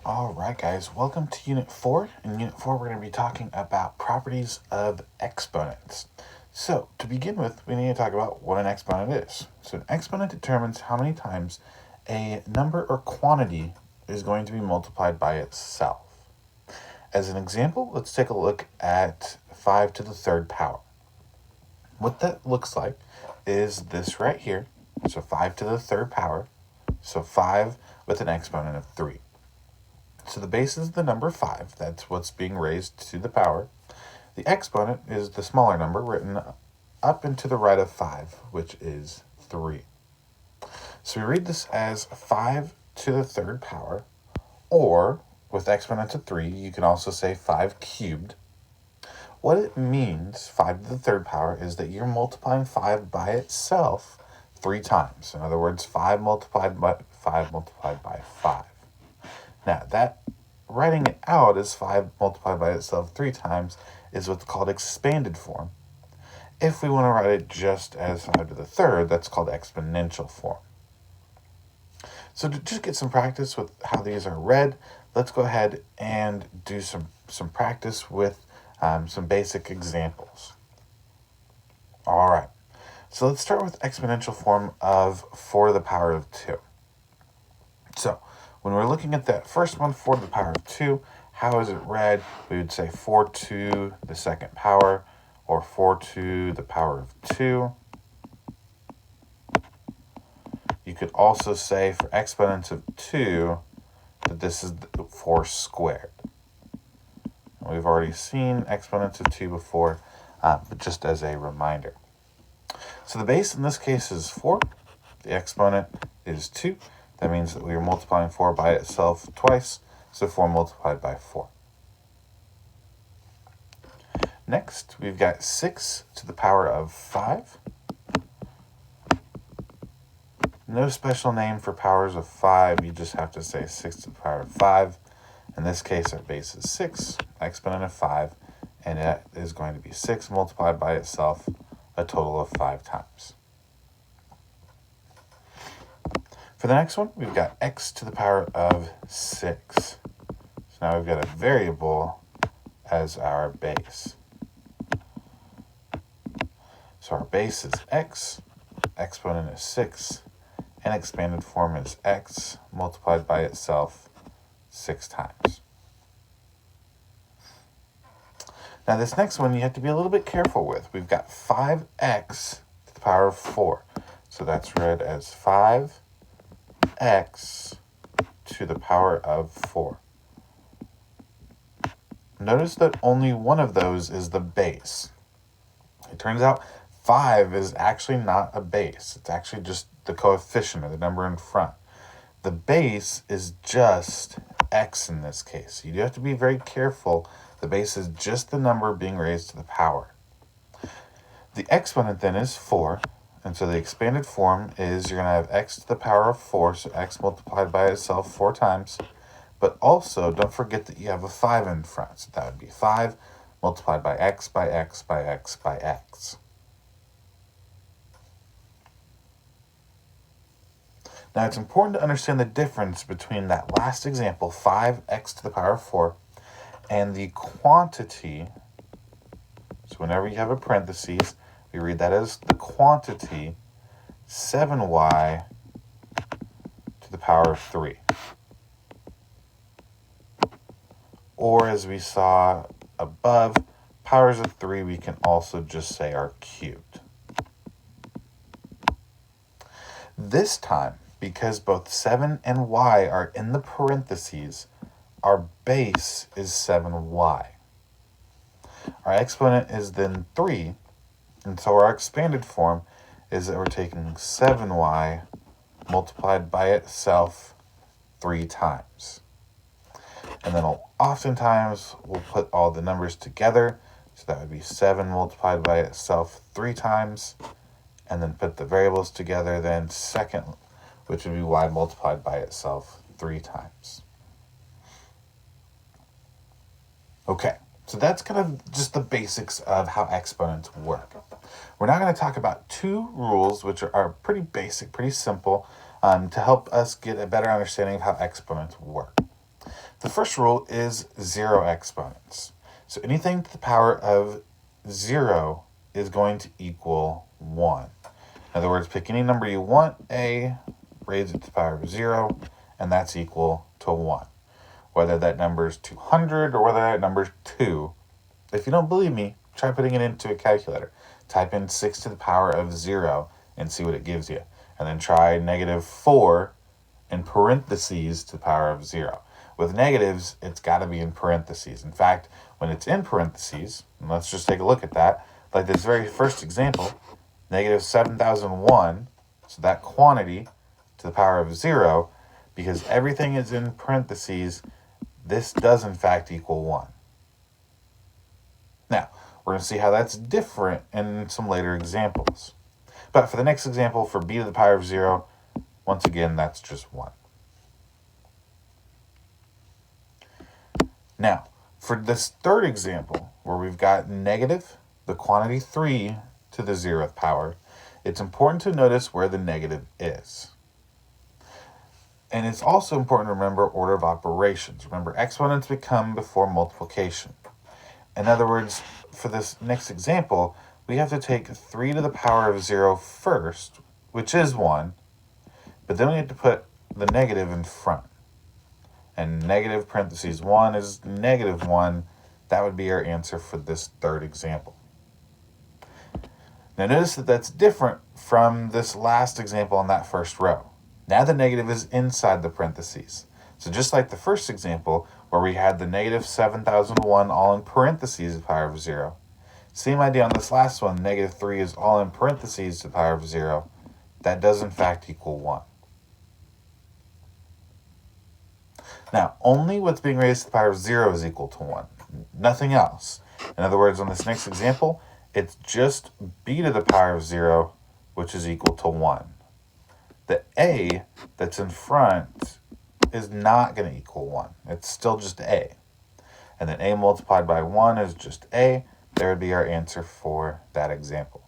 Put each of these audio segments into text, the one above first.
All right, guys, welcome to Unit 4. In Unit 4, we're going to be talking about properties of exponents. So, to begin with, we need to talk about what an exponent is. So, an exponent determines how many times a number or quantity is going to be multiplied by itself. As an example, let's take a look at 5 to the third power. What that looks like is this right here. So, 5 to the third power. So, 5 with an exponent of 3. So the base is the number 5. That's what's being raised to the power. The exponent is the smaller number written up and to the right of 5, which is 3. So we read this as 5 to the third power, or with exponents of 3, you can also say 5 cubed. What it means, 5 to the third power, is that you're multiplying 5 by itself 3 times. In other words, 5 multiplied by 5 multiplied by 5. Now, that writing it out as 5 multiplied by itself 3 times is what's called expanded form. If we want to write it just as 5 to the third, that's called exponential form. So to just get some practice with how these are read, let's go ahead and do some practice with some basic examples. All right, so let's start with exponential form of 4 to the power of 2. So when we're looking at that first one, 4 to the power of 2, how is it read? We would say 4 to the second power, or 4 to the power of 2. You could also say for exponents of 2 that this is 4 squared. We've already seen exponents of 2 before, but just as a reminder. So the base in this case is 4. The exponent is 2. That means that we are multiplying 4 by itself twice, so 4 multiplied by 4. Next, we've got 6 to the power of 5. No special name for powers of 5, you just have to say 6 to the power of 5. In this case, our base is 6, exponent of 5, and that is going to be 6 multiplied by itself a total of 5 times. For the next one, we've got x to the power of 6. So now we've got a variable as our base. So our base is x, exponent is 6, and expanded form is x multiplied by itself 6 times. Now this next one you have to be a little bit careful with. We've got 5x to the power of 4. So that's read as 5x to the power of 4. Notice that only one of those is the base. It turns out 5 is actually not a base. It's actually just the coefficient or the number in front. The base is just x in this case. You do have to be very careful. The base is just the number being raised to the power. The exponent then is 4. And so the expanded form is you're going to have x to the power of 4, so x multiplied by itself 4 times. But also, don't forget that you have a 5 in front. So that would be 5 multiplied by x by x by x by x. Now, it's important to understand the difference between that last example, 5x to the power of 4, and the quantity. So whenever you have a parentheses, we read that as the quantity 7y to the power of 3. Or as we saw above, powers of 3 we can also just say are cubed. This time, because both 7 and y are in the parentheses, our base is 7y. Our exponent is then 3, and so our expanded form is that we're taking 7y multiplied by itself 3 times. And then oftentimes we'll put all the numbers together, so that would be 7 multiplied by itself 3 times, and then put the variables together then second, which would be y multiplied by itself 3 times. Okay, so that's kind of just the basics of how exponents work. We're now going to talk about 2 rules which are pretty basic, pretty simple, to help us get a better understanding of how exponents work. The first rule is 0 exponents. So anything to the power of 0 is going to equal 1. In other words, pick any number you want, a, raise it to the power of 0, and that's equal to 1. Whether that number is 200 or whether that number is 2. If you don't believe me, try putting it into a calculator. Type in 6 to the power of 0 and see what it gives you. And then try -4 in parentheses to the power of 0. With negatives, it's got to be in parentheses. In fact, when it's in parentheses, and let's just take a look at that, like this very first example, -7,001, so that quantity to the power of 0, because everything is in parentheses, this does in fact equal 1. Now, we're going to see how that's different in some later examples. But for the next example, for b to the power of 0, once again, that's just 1. Now, for this third example, where we've got negative, the quantity 3 to the 0th power, it's important to notice where the negative is. And it's also important to remember order of operations. Remember, exponents become before multiplication. In other words, for this next example, we have to take 3 to the power of 0 first, which is 1, but then we have to put the negative in front. And negative parentheses 1 is -1. That would be our answer for this third example. Now notice that that's different from this last example on that first row. Now the negative is inside the parentheses. So just like the first example, where we had the -7,001 all in parentheses to the power of 0, same idea on this last one, -3 is all in parentheses to the power of 0. That does in fact equal 1. Now, only what's being raised to the power of 0 is equal to 1. Nothing else. In other words, on this next example, it's just b to the power of 0, which is equal to 1. The a that's in front is not going to equal 1. It's still just a. And then a multiplied by 1 is just a. There would be our answer for that example.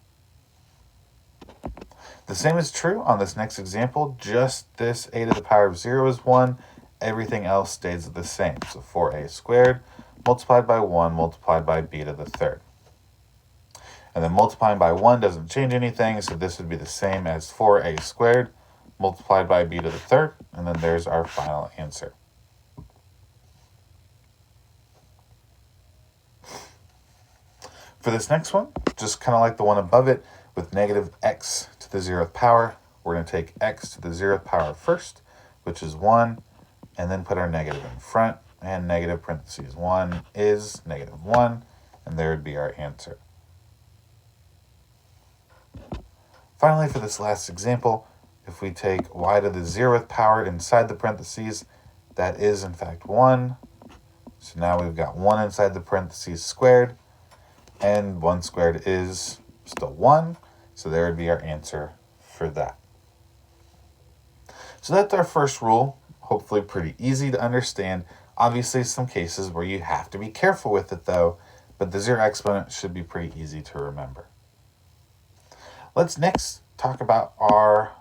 The same is true on this next example. Just this a to the power of 0 is 1. Everything else stays the same. So 4a squared multiplied by 1 multiplied by b to the third. And then multiplying by 1 doesn't change anything, so this would be the same as 4a squared multiplied by b to the third, and then there's our final answer. For this next one, just kind of like the one above it, with negative x to the 0th power, we're going to take x to the 0th power first, which is 1, and then put our negative in front, and negative parentheses 1 is -1, and there would be our answer. Finally, for this last example, if we take y to the 0th power inside the parentheses, that is in fact 1. So now we've got 1 inside the parentheses squared, and 1 squared is still 1. So there would be our answer for that. So that's our first rule. Hopefully pretty easy to understand. Obviously some cases where you have to be careful with it though, but the 0 exponent should be pretty easy to remember. Let's next talk about our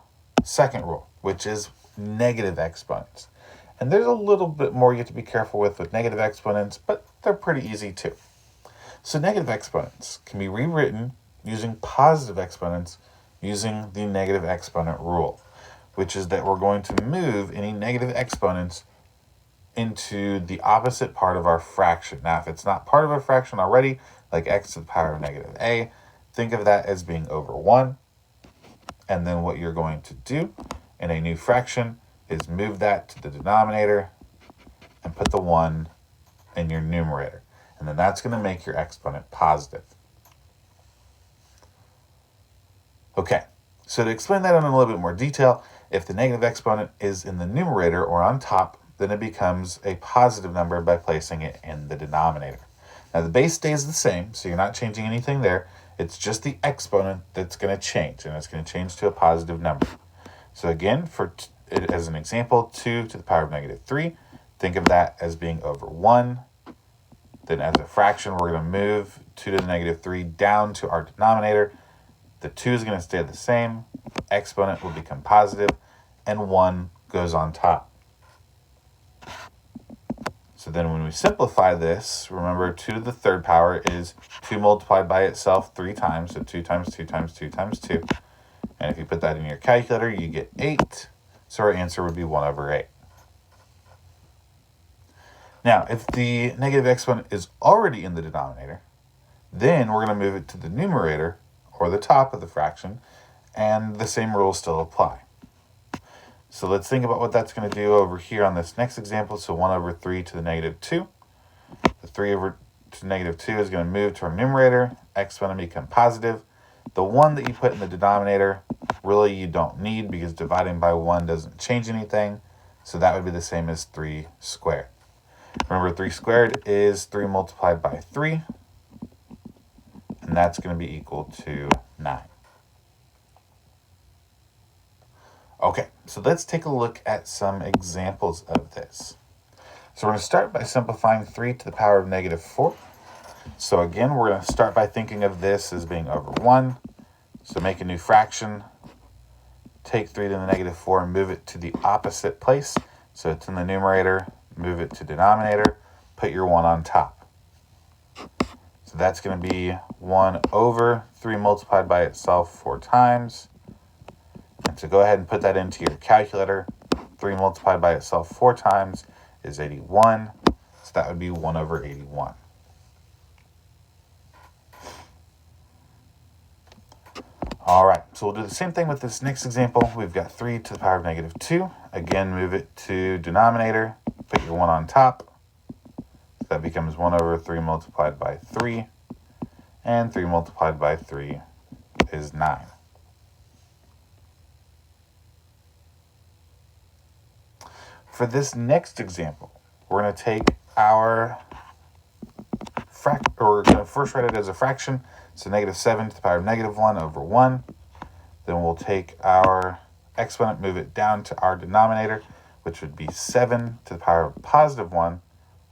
second rule, which is negative exponents. And there's a little bit more you have to be careful with negative exponents, but they're pretty easy too. So negative exponents can be rewritten using positive exponents using the negative exponent rule, which is that we're going to move any negative exponents into the opposite part of our fraction. Now, if it's not part of a fraction already, like x to the power of -a, think of that as being over 1. And then what you're going to do in a new fraction is move that to the denominator and put the 1 in your numerator. And then that's going to make your exponent positive. Okay, so to explain that in a little bit more detail, if the negative exponent is in the numerator or on top, then it becomes a positive number by placing it in the denominator. Now the base stays the same, so you're not changing anything there. It's just the exponent that's going to change, and it's going to change to a positive number. So again, for as an example, 2 to the power of -3, think of that as being over 1. Then as a fraction, we're going to move 2 to the -3 down to our denominator. The 2 is going to stay the same, exponent will become positive, and 1 goes on top. So then when we simplify this, remember 2 to the third power is 2 multiplied by itself 3 times. So 2 times 2 times 2 times 2. And if you put that in your calculator, you get 8. So our answer would be 1 over 8. Now, if the negative exponent is already in the denominator, then we're going to move it to the numerator, or the top of the fraction, and the same rules still apply. So let's think about what that's going to do over here on this next example. So 1 over 3 to the negative 2. The 3 over to the negative 2 is going to move to our numerator. Exponent become positive. The 1 that you put in the denominator, really you don't need, because dividing by 1 doesn't change anything. So that would be the same as 3 squared. Remember, 3 squared is 3 multiplied by 3. And that's going to be equal to 9. Okay, so let's take a look at some examples of this. So we're going to start by simplifying 3 to the power of negative 4. So again, we're going to start by thinking of this as being over 1. So make a new fraction. Take 3 to the negative 4 and move it to the opposite place. So it's in the numerator, move it to denominator, put your 1 on top. So that's going to be 1 over 3 multiplied by itself 4 times. And so go ahead and put that into your calculator. 3 multiplied by itself 4 times is 81. So that would be 1 over 81. All right, so we'll do the same thing with this next example. We've got 3 to the power of negative 2. Again, move it to denominator, put your 1 on top. So that becomes 1 over 3 multiplied by 3. And 3 multiplied by 3 is 9. For this next example, we're going to take our we're going to first write it as a fraction. So negative 7 to the power of negative 1 over 1. Then we'll take our exponent, move it down to our denominator, which would be 7 to the power of positive 1.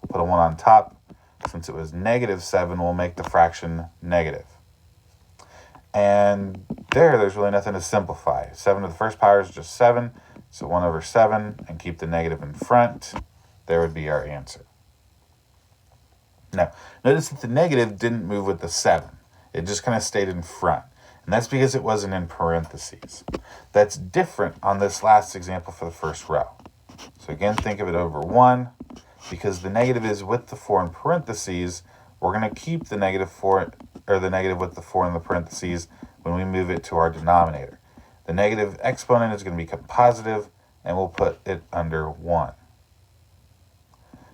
We'll put a 1 on top. Since it was negative 7, we'll make the fraction negative. And there's really nothing to simplify. 7 to the first power is just 7. So 1 over 7, and keep the negative in front. There would be our answer. Now, notice that the negative didn't move with the 7. It just kind of stayed in front. And that's because it wasn't in parentheses. That's different on this last example for the first row. So again, think of it over 1. Because the negative is with the 4 in parentheses, we're going to keep the negative 4, or the negative with the 4 in the parentheses when we move it to our denominator. The negative exponent is going to become positive, and we'll put it under 1.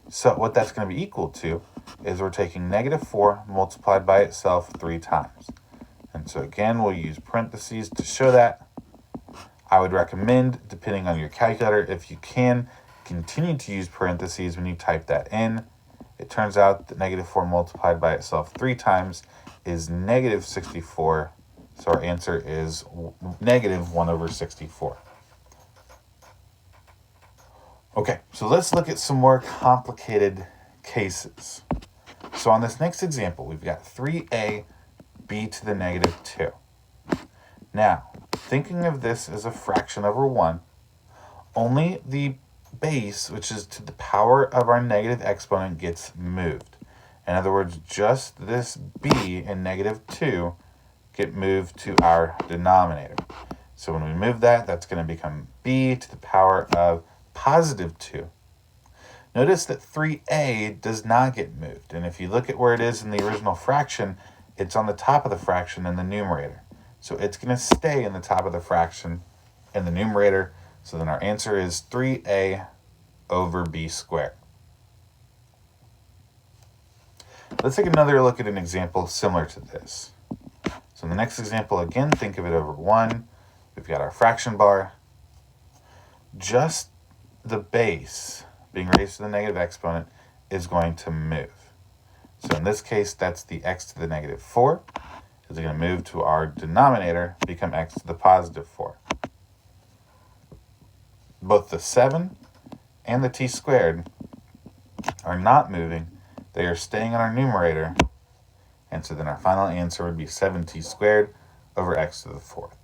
So what that's going to be equal to is we're taking negative 4 multiplied by itself 3 times. And so again, we'll use parentheses to show that. I would recommend, depending on your calculator, if you can, continue to use parentheses when you type that in. It turns out that negative 4 multiplied by itself 3 times is negative 64. So our answer is negative 1 over 64. Okay, so let's look at some more complicated cases. So on this next example, we've got 3a b to the negative 2. Now, thinking of this as a fraction over 1, only the base, which is to the power of our negative exponent, gets moved. In other words, just this b in negative 2 get moved to our denominator. So when we move that, that's going to become b to the power of positive 2. Notice that 3a does not get moved. And if you look at where it is in the original fraction, it's on the top of the fraction in the numerator. So it's going to stay in the top of the fraction in the numerator. So then our answer is 3a over b squared. Let's take another look at an example similar to this. So in the next example, again, think of it over 1. We've got our fraction bar. Just the base being raised to the negative exponent is going to move. So in this case, that's the x to the negative 4. Is going to move to our denominator, become x to the positive 4. Both the 7 and the t squared are not moving. They are staying on our numerator. And so then our final answer would be 7t squared over x to the 4th.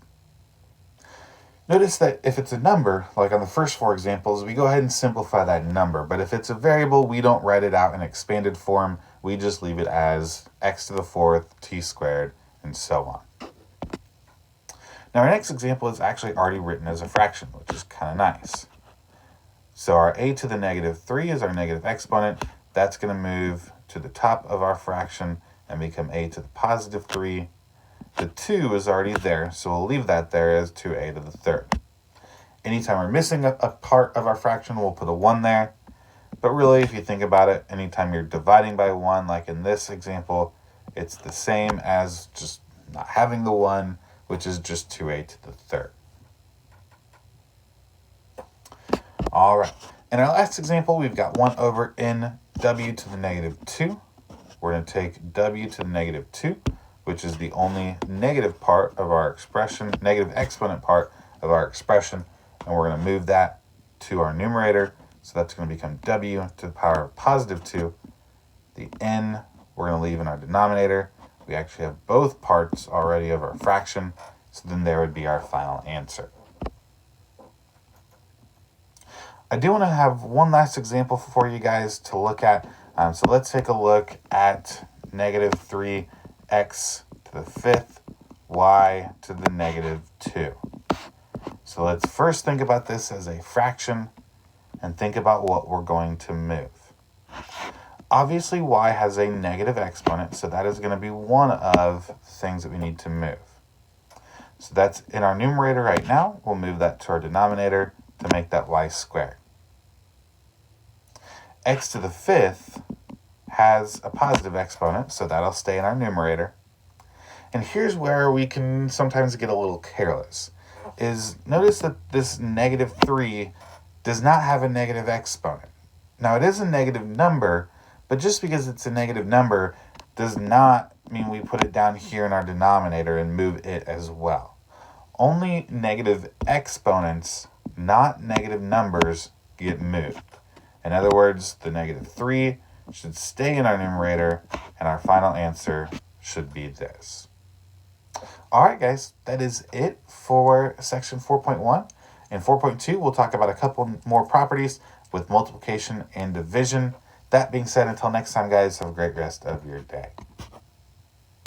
Notice that if it's a number, like on the first four examples, we go ahead and simplify that number. But if it's a variable, we don't write it out in expanded form. We just leave it as x to the fourth, t squared, and so on. Now our next example is actually already written as a fraction, which is kind of nice. So our a to the negative 3 is our negative exponent. That's going to move to the top of our fraction and become a to the positive 3. The 2 is already there, so we'll leave that there as 2a to the third. Anytime we're missing a part of our fraction, we'll put a 1 there. But really, if you think about it, anytime you're dividing by 1, like in this example, it's the same as just not having the 1, which is just 2a to the third. All right. In our last example, we've got 1 over n w to the negative 2. We're going to take w to the negative 2, which is the only negative part of our expression, negative exponent part of our expression, and we're going to move that to our numerator. So that's going to become w to the power of positive 2. The n we're going to leave in our denominator. We actually have both parts already of our fraction, so then there would be our final answer. I do want to have one last example for you guys to look at. So let's take a look at negative 3x to the fifth, y to the negative 2. So let's first think about this as a fraction and think about what we're going to move. Obviously, y has a negative exponent, so that is going to be one of the things that we need to move. So that's in our numerator right now. We'll move that to our denominator to make that y squared. X to the fifth has a positive exponent, so that'll stay in our numerator. And here's where we can sometimes get a little careless. Notice that this negative 3 does not have a negative exponent. Now it is a negative number, but just because it's a negative number does not mean we put it down here in our denominator and move it as well. Only negative exponents, not negative numbers, get moved. In other words, the negative 3 should stay in our numerator, and our final answer should be this. All right, guys, that is it for section 4.1. In 4.2, we'll talk about a couple more properties with multiplication and division. That being said, until next time, guys, have a great rest of your day.